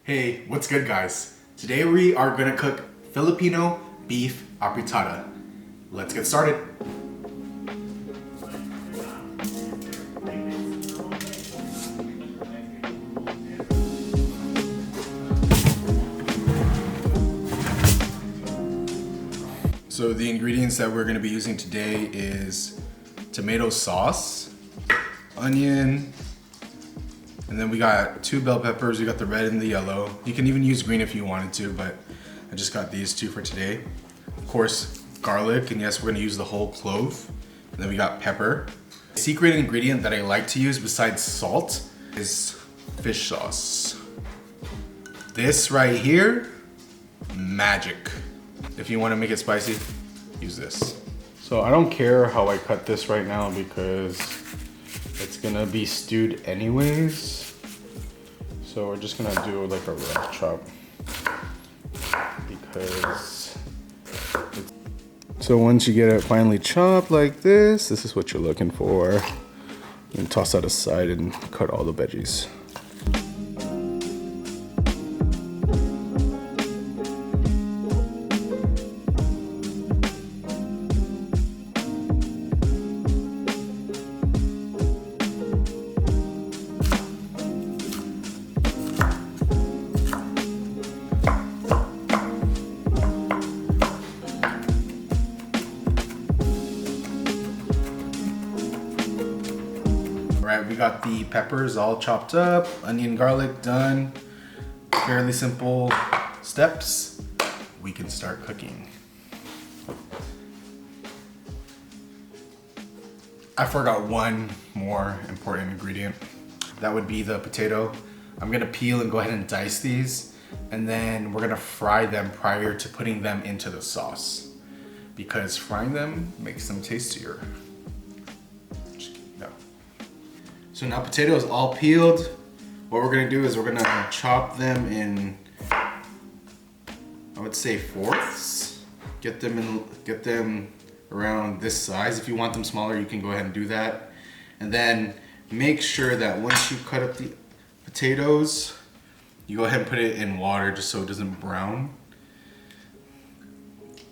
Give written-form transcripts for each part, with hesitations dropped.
Hey, what's good guys? Today we are gonna cook Filipino beef afritada. Let's get started. So the ingredients that we're gonna be using today is tomato sauce, onion, and then we got 2 bell peppers. We got the red and the yellow. You can even use green if you wanted to, but I just got these 2 for today. Of course, garlic, and yes, we're gonna use the whole clove. And then we got pepper. The secret ingredient that I like to use besides salt is fish sauce. This right here, magic. If you wanna make it spicy, use this. So I don't care how I cut this right now because it's gonna be stewed anyways. So we're just gonna do like a rough chop because so once you get it finely chopped like this is what you're looking for. You can toss that aside and cut all the veggies. Alright, we got the peppers all chopped up, onion, garlic done. Fairly simple steps. We can start cooking. I forgot one more important ingredient. That would be the potato. I'm gonna peel and go ahead and dice these, and then we're gonna fry them prior to putting them into the sauce because frying them makes them tastier. So now potato is all peeled. What we're gonna do is we're gonna chop them in, I would say fourths. Get them around this size. If you want them smaller, you can go ahead and do that. And then make sure that once you cut up the potatoes, you go ahead and put it in water just so it doesn't brown.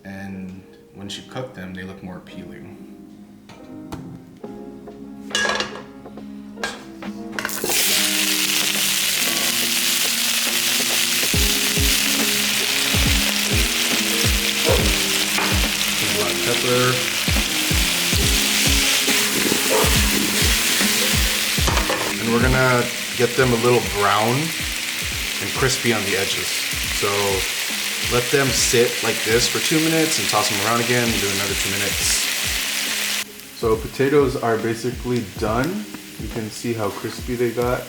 And once you cook them, they look more appealing. Pepper. And we're gonna get them a little brown and crispy on the edges. So let them sit like this for 2 minutes and toss them around again and do another 2 minutes. So potatoes are basically done. You can see how crispy they got.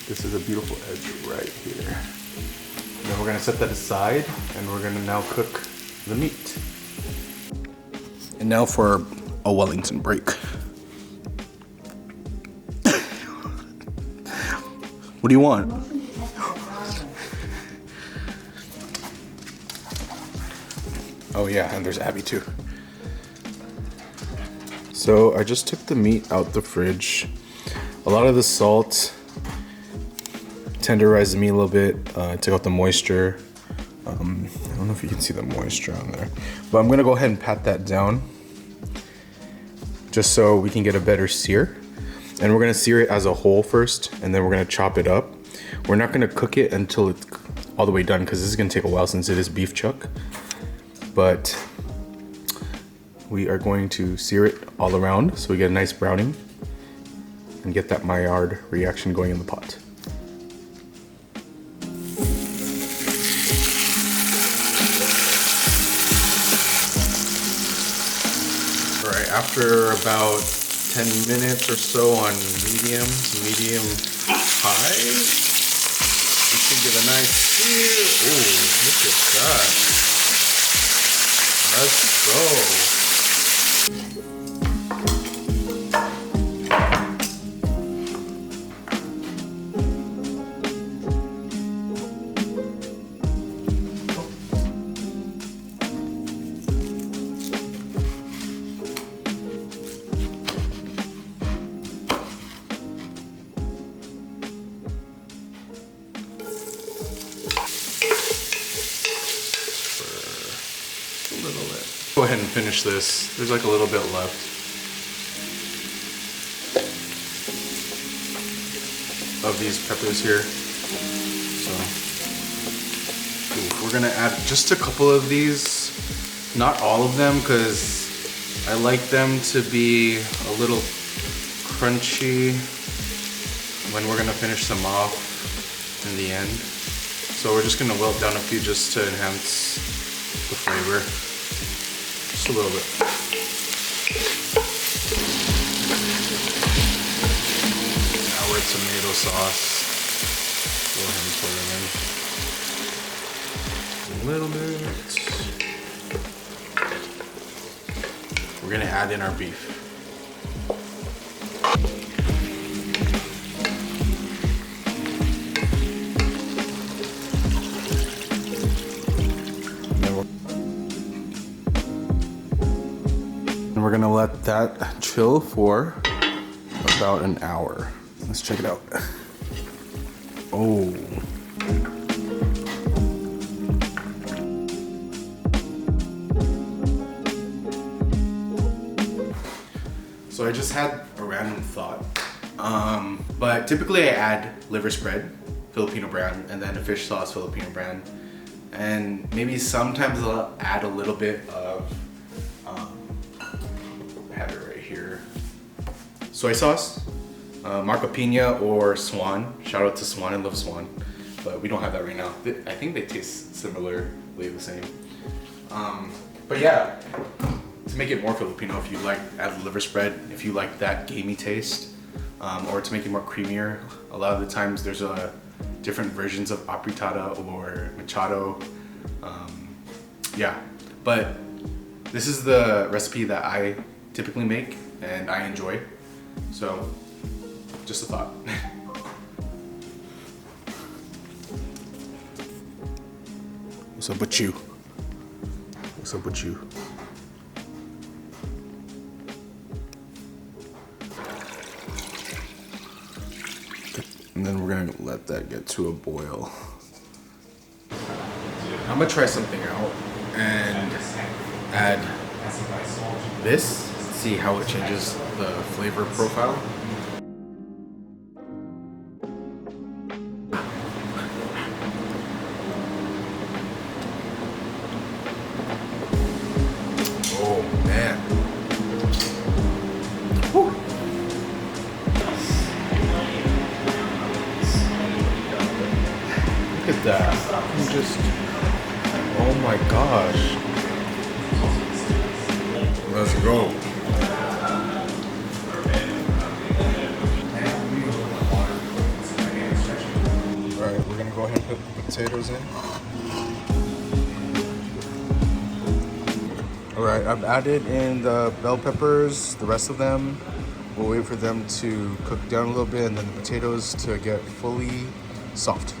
This is a beautiful edge right here. And then we're gonna set that aside and we're gonna now cook the meat. And now for a Wellington break. What do you want? Oh yeah, and there's Abby too. So I just took the meat out the fridge. A lot of the salt tenderized the meat a little bit, took out the moisture. I don't know if you can see the moisture on there, but I'm gonna go ahead and pat that down just so we can get a better sear. And we're gonna sear it as a whole first, and then we're gonna chop it up. We're not gonna cook it until it's all the way done because this is gonna take a while since it is beef chuck. But we are going to sear it all around so we get a nice browning and get that Maillard reaction going in the pot. After about 10 minutes or so on medium to medium high, you should get a nice sear. Oh, look at that. Let's go. go ahead and finish this. There's like a little bit left. Of these peppers here. So we're gonna add just a couple of these, not all of them, because I like them to be a little crunchy when we're gonna finish them off in the end. So we're just gonna wilt down a few just to enhance the flavor. Just a little bit. Now we're tomato sauce. Go ahead and pour them in. A little bit. We're gonna add in our beef. And we're gonna let that chill for about an hour. Let's check it out. Oh. So I just had a random thought. But typically I add liver spread, Filipino brand, and then a fish sauce, Filipino brand. And maybe sometimes I'll add a little bit of, I have it right here, soy sauce, Marco Pina or Swan. Shout out to Swan, I love Swan. But we don't have that right now. I think they taste similarly the same. But yeah, to make it more Filipino, if you like, add liver spread, if you like that gamey taste, or to make it more creamier. A lot of the times there's different versions of Afritada or Machado. Yeah, but this is the recipe that I typically make and I enjoy. So, just a thought. What's up with you? What's up with you? And then we're gonna let that get to a boil. I'm gonna try something out and add this, see how it changes the flavor profile. Oh man. Whew. Look at that. Oh my gosh. Let's go. Alright, we're gonna go ahead and put the potatoes in. Alright, I've added in the bell peppers, the rest of them. We'll wait for them to cook down a little bit and then the potatoes to get fully soft.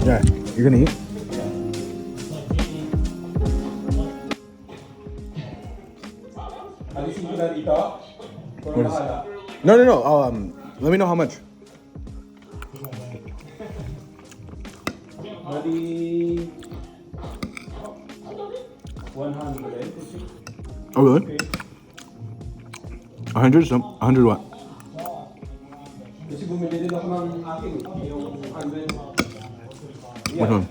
Yeah, you're gonna eat? What is it? No. Let me know how much. Maybe 100. Oh really? 100? 100 what? Kasi bumili din ako ng aking, yung 100. Which one?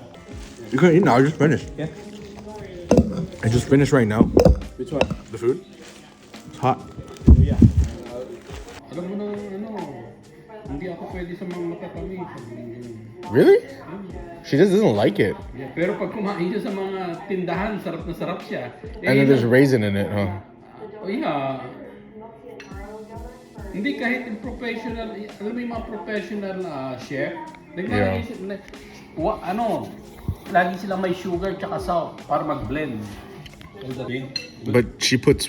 You couldn't eat now, I just finished. Yeah. I just finished right now. Which one? The food? It's hot. Oh yeah. Alam mo na, hindi ako pwede sa mga matatamis. Really? She just doesn't like it. Yeah, pero pag kumain siya sa mga tindahan, sarap na sarap siya. And then there's raisin in it, huh? Oh yeah. Hindi kahit yung professional, alam mo yung mga professional chef, naglalagay lagi sila may sugar tsaka salt para mag-blend. But she puts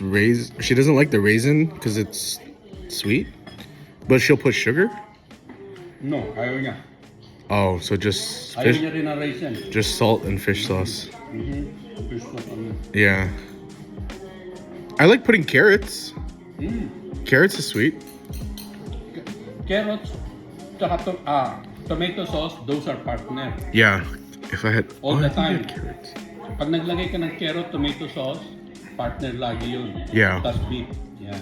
she doesn't like the raisin because it's sweet, but she'll put sugar? No, ayaw niya. Oh, so just Ayaw fish, niya rin ng rice yan. just salt and fish sauce. Fish sauce, ano. Yeah. I like putting carrots. Mm. Carrots is sweet. Carrots, tsaka tomato sauce, those are partner. Yeah. If I had All the I think I had time. carrots. Pag naglagay ka ng carrot, tomato sauce, partner lagi yun. Yeah. Plus beef. Yeah.